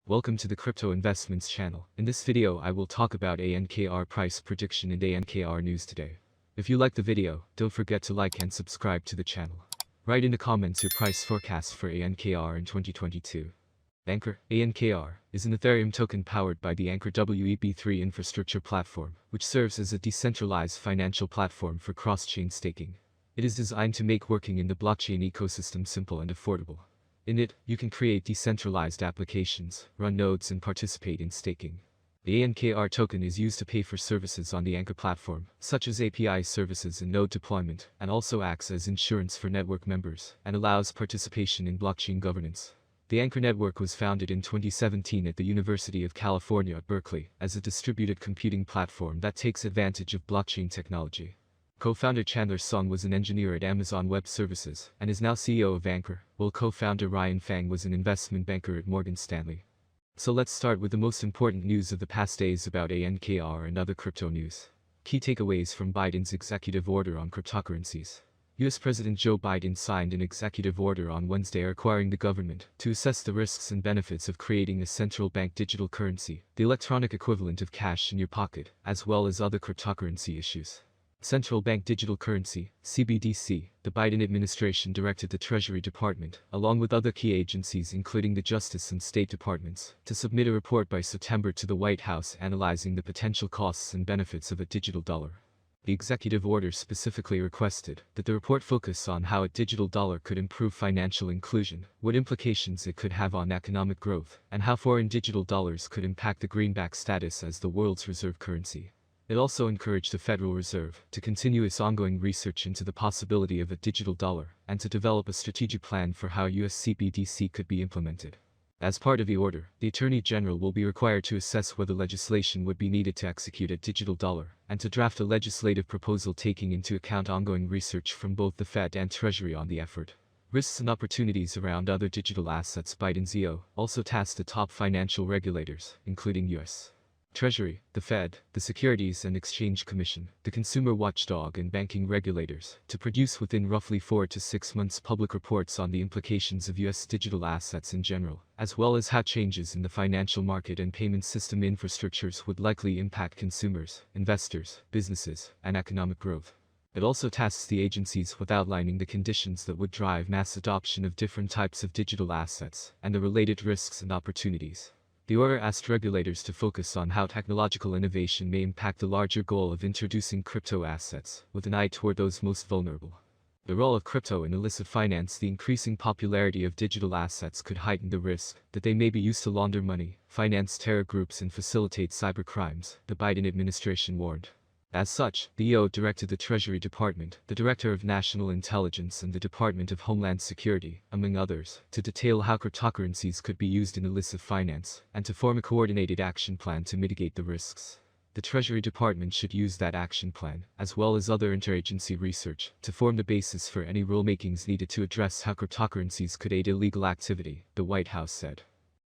Welcome to the Crypto Investments channel. In this video I will talk about ANKR price prediction and ANKR news today. If you like the video, don't forget to like and subscribe to the channel. Write in the comments your price forecast for ANKR in 2022. Ankr, ANKR, is an Ethereum token powered by the Ankr WEB3 infrastructure platform, which serves as a decentralized financial platform for cross-chain staking. It is designed to make working in the blockchain ecosystem simple and affordable. In it, you can create decentralized applications, run nodes and participate in staking. The ANKR token is used to pay for services on the Ankr platform, such as API services and node deployment, and also acts as insurance for network members, and allows participation in blockchain governance. The Ankr network was founded in 2017 at the University of California at Berkeley, as a distributed computing platform that takes advantage of blockchain technology. Co-founder Chandler Song was an engineer at Amazon Web Services, and is now CEO of Ankr, while co-founder Ryan Fang was an investment banker at Morgan Stanley. So let's start with the most important news of the past days about ANKR and other crypto news. Key takeaways from Biden's executive order on cryptocurrencies. US President Joe Biden signed an executive order on Wednesday requiring the government to assess the risks and benefits of creating a central bank digital currency, the electronic equivalent of cash in your pocket, as well as other cryptocurrency issues. Central Bank Digital Currency, CBDC, the Biden administration directed the Treasury Department, along with other key agencies including the Justice and State Departments, to submit a report by September to the White House analyzing the potential costs and benefits of a digital dollar. The executive order specifically requested that the report focus on how a digital dollar could improve financial inclusion, what implications it could have on economic growth, and how foreign digital dollars could impact the greenback status as the world's reserve currency. It also encouraged the Federal Reserve to continue its ongoing research into the possibility of a digital dollar and to develop a strategic plan for how US CBDC could be implemented. As part of the order, the Attorney General will be required to assess whether legislation would be needed to execute a digital dollar and to draft a legislative proposal taking into account ongoing research from both the Fed and Treasury on the effort. Risks and opportunities around other digital assets. Biden's EO also tasked the top financial regulators, including US Treasury, the Fed, the Securities and Exchange Commission, the consumer watchdog and banking regulators, to produce within roughly 4 to 6 months public reports on the implications of US digital assets in general, as well as how changes in the financial market and payment system infrastructures would likely impact consumers, investors, businesses, and economic growth. It also tasks the agencies with outlining the conditions that would drive mass adoption of different types of digital assets, and the related risks and opportunities. The order asked regulators to focus on how technological innovation may impact the larger goal of introducing crypto assets, with an eye toward those most vulnerable. The role of crypto in illicit finance. The increasing popularity of digital assets could heighten the risk that they may be used to launder money, finance terror groups and facilitate cybercrimes, the Biden administration warned. As such, the EO directed the Treasury Department, the Director of National Intelligence and the Department of Homeland Security, among others, to detail how cryptocurrencies could be used in illicit finance, and to form a coordinated action plan to mitigate the risks. The Treasury Department should use that action plan, as well as other interagency research, to form the basis for any rulemakings needed to address how cryptocurrencies could aid illegal activity, the White House said.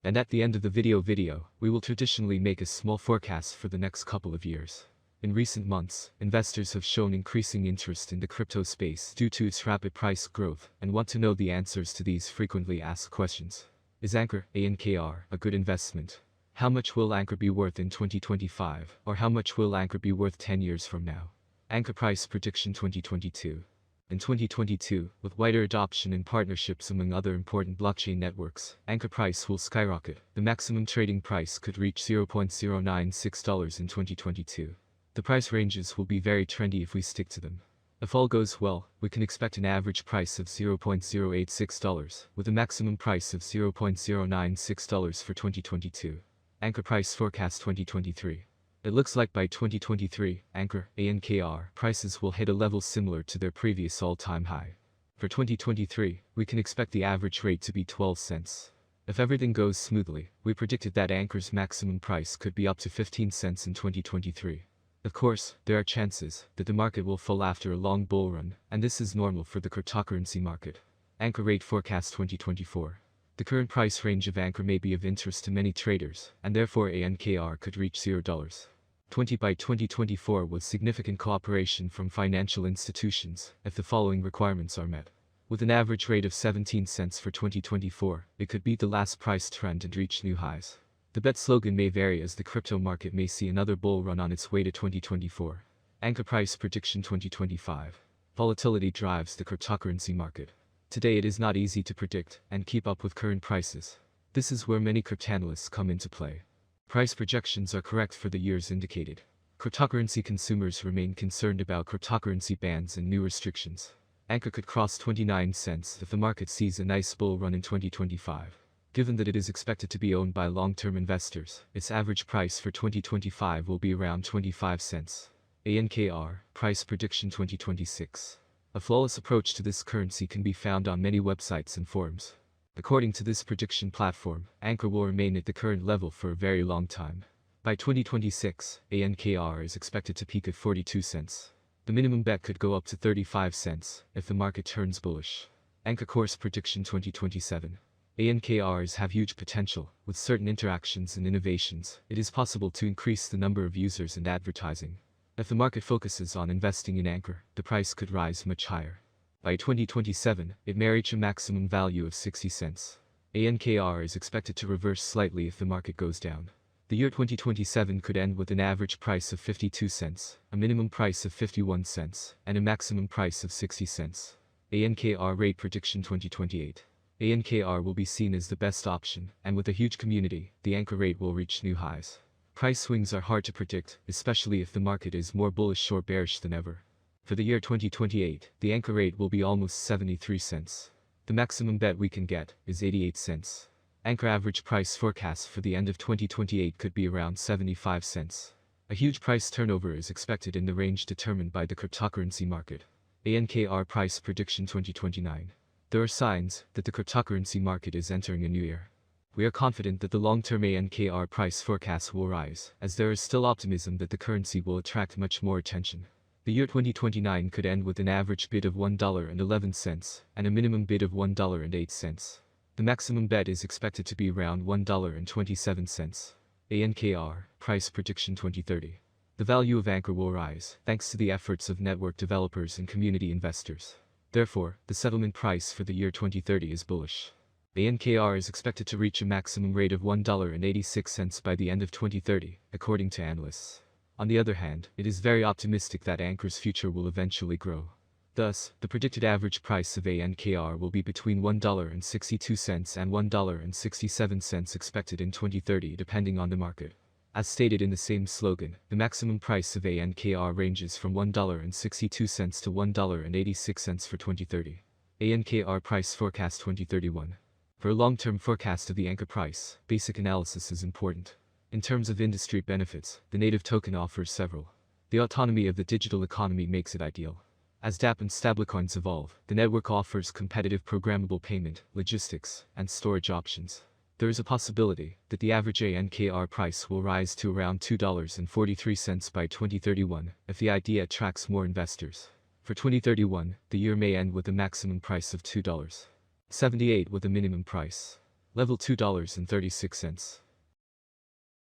And at the end of the video, we will traditionally make a small forecast for the next couple of years. In recent months, investors have shown increasing interest in the crypto space due to its rapid price growth and want to know the answers to these frequently asked questions. Is Ankr, ANKR, a good investment? How much will Ankr be worth in 2025, or how much will Ankr be worth 10 years from now? Ankr price prediction 2022. In 2022, with wider adoption and partnerships among other important blockchain networks, Ankr price will skyrocket. The maximum trading price could reach $0.096 in 2022. The price ranges will be very trendy if we stick to them. If all goes well, we can expect an average price of $0.086, with a maximum price of $0.096 for 2022. Ankr price forecast 2023. It looks like by 2023, Ankr, ANKR, prices will hit a level similar to their previous all-time high. For 2023, we can expect the average rate to be 12 cents. If everything goes smoothly, we predicted that Ankr's maximum price could be up to 15 cents in 2023. Of course, there are chances that the market will fall after a long bull run, and this is normal for the cryptocurrency market. Ankr rate forecast 2024. The current price range of Ankr may be of interest to many traders, and therefore ANKR could reach $0.20 by 2024 with significant cooperation from financial institutions, if the following requirements are met. With an average rate of 17 cents for 2024, it could beat the last price trend and reach new highs. The bet slogan may vary as the crypto market may see another bull run on its way to 2024. Ankr price prediction 2025. Volatility drives the cryptocurrency market. Today it is not easy to predict and keep up with current prices. This is where many cryptanalysts come into play. Price projections are correct for the years indicated. Cryptocurrency consumers remain concerned about cryptocurrency bans and new restrictions. Ankr could cross 29 cents if the market sees a nice bull run in 2025. Given that it is expected to be owned by long-term investors, its average price for 2025 will be around 25 cents. Ankr, price prediction 2026. A flawless approach to this currency can be found on many websites and forums. According to this prediction platform, Ankr will remain at the current level for a very long time. By 2026, Ankr is expected to peak at 42 cents. The minimum bet could go up to 35 cents if the market turns bullish. Ankr course prediction 2027. Ankrs have huge potential. With certain interactions and innovations, it is possible to increase the number of users and advertising. If the market focuses on investing in Ankr, the price could rise much higher. By 2027, it may reach a maximum value of 60 cents. Ankr is expected to reverse slightly if the market goes down. The year 2027 could end with an average price of 52 cents, a minimum price of 51 cents, and a maximum price of 60 cents. Ankr rate prediction 2028. Ankr will be seen as the best option, and with a huge community, the Ankr rate will reach new highs. Price swings are hard to predict, especially if the market is more bullish or bearish than ever. For the year 2028, the Ankr rate will be almost 73 cents. The maximum bet we can get is 88 cents. Ankr average price forecast for the end of 2028 could be around 75 cents. A huge price turnover is expected in the range determined by the cryptocurrency market. Ankr price prediction 2029. There are signs that the cryptocurrency market is entering a new era. We are confident that the long-term Ankr price forecast will rise, as there is still optimism that the currency will attract much more attention. The year 2029 could end with an average bid of $1.11 and a minimum bid of $1.08. The maximum bet is expected to be around $1.27. Ankr price prediction 2030. The value of Ankr will rise, thanks to the efforts of network developers and community investors. Therefore, the settlement price for the year 2030 is bullish. Ankr is expected to reach a maximum rate of $1.86 by the end of 2030, according to analysts. On the other hand, it is very optimistic that Ankr's future will eventually grow. Thus, the predicted average price of Ankr will be between $1.62 and $1.67 expected in 2030 depending on the market. As stated in the same slogan, the maximum price of Ankr ranges from $1.62 to $1.86 for 2030. Ankr price forecast 2031. For a long-term forecast of the Ankr price, basic analysis is important. In terms of industry benefits, the native token offers several. The autonomy of the digital economy makes it ideal. As dApp and stablecoins evolve, the network offers competitive programmable payment, logistics, and storage options. There is a possibility that the average Ankr price will rise to around $2.43 by 2031 if the idea attracts more investors. For 2031, the year may end with a maximum price of $2.78 with a minimum price level $2.36.